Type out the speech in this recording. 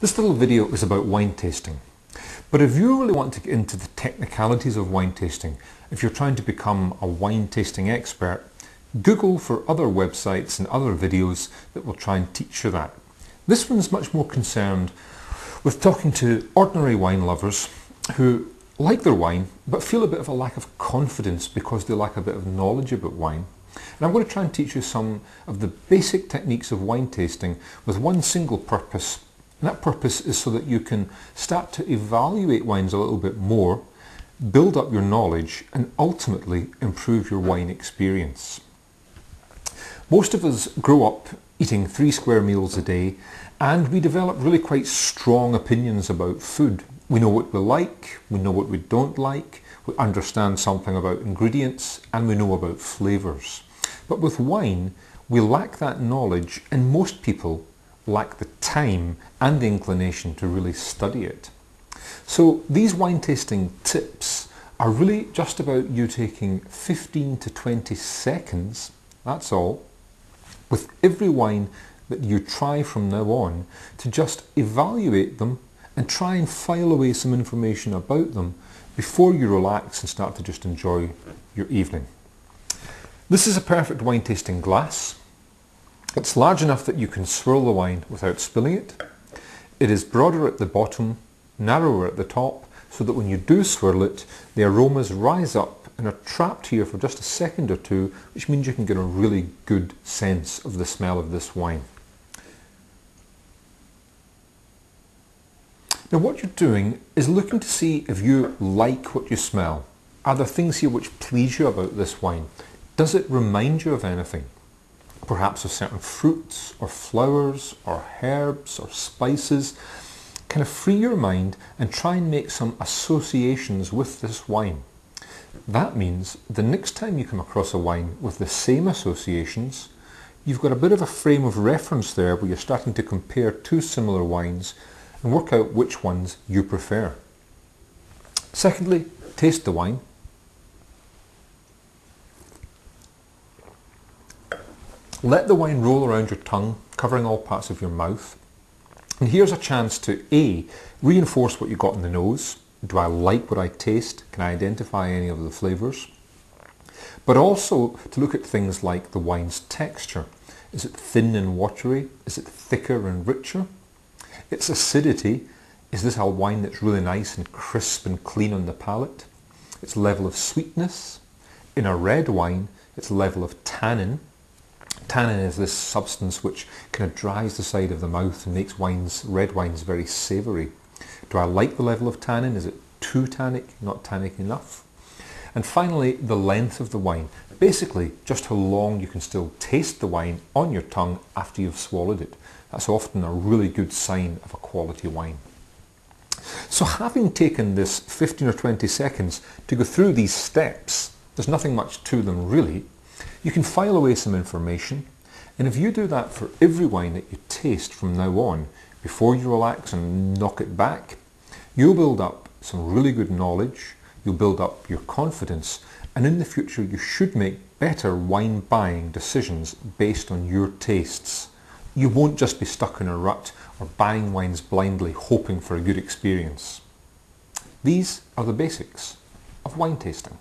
This little video is about wine tasting. But if you really want to get into the technicalities of wine tasting, if you're trying to become a wine tasting expert, Google for other websites and other videos that will try and teach you that. This one's much more concerned with talking to ordinary wine lovers who like their wine but feel a bit of a lack of confidence because they lack a bit of knowledge about wine. And I'm going to try and teach you some of the basic techniques of wine tasting with one single purpose. And that purpose is so that you can start to evaluate wines a little bit more, build up your knowledge, and ultimately improve your wine experience. Most of us grow up eating 3 square meals a day, and we develop really quite strong opinions about food. We know what we like, we know what we don't like, we understand something about ingredients, and we know about flavours. But with wine, we lack that knowledge, and most people lack the time and the inclination to really study it. So these wine tasting tips are really just about you taking 15 to 20 seconds, that's all, with every wine that you try from now on to just evaluate them and try and file away some information about them before you relax and start to just enjoy your evening. This is a perfect wine tasting glass. It's large enough that you can swirl the wine without spilling it. It is broader at the bottom, narrower at the top, so that when you do swirl it, the aromas rise up and are trapped here for just a second or two, which means you can get a really good sense of the smell of this wine. Now what you're doing is looking to see if you like what you smell. Are there things here which please you about this wine? Does it remind you of anything? Perhaps of certain fruits or flowers or herbs or spices. Kind of free your mind and try and make some associations with this wine. That means the next time you come across a wine with the same associations, you've got a bit of a frame of reference there where you're starting to compare two similar wines and work out which ones you prefer. Secondly, taste the wine. Let the wine roll around your tongue, covering all parts of your mouth. And here's a chance to A, reinforce what you got in the nose. Do I like what I taste? Can I identify any of the flavours? But also to look at things like the wine's texture. Is it thin and watery? Is it thicker and richer? Its acidity. Is this a wine that's really nice and crisp and clean on the palate? Its level of sweetness. In a red wine, its level of tannin. Tannin is this substance which kind of dries the side of the mouth and makes red wines very savoury. Do I like the level of tannin? Is it too tannic, not tannic enough? And finally, the length of the wine. Basically, just how long you can still taste the wine on your tongue after you've swallowed it. That's often a really good sign of a quality wine. So having taken this 15 or 20 seconds to go through these steps, there's nothing much to them really. You can file away some information, and if you do that for every wine that you taste from now on, before you relax and knock it back, you'll build up some really good knowledge, you'll build up your confidence, and in the future you should make better wine buying decisions based on your tastes. You won't just be stuck in a rut or buying wines blindly hoping for a good experience. These are the basics of wine tasting.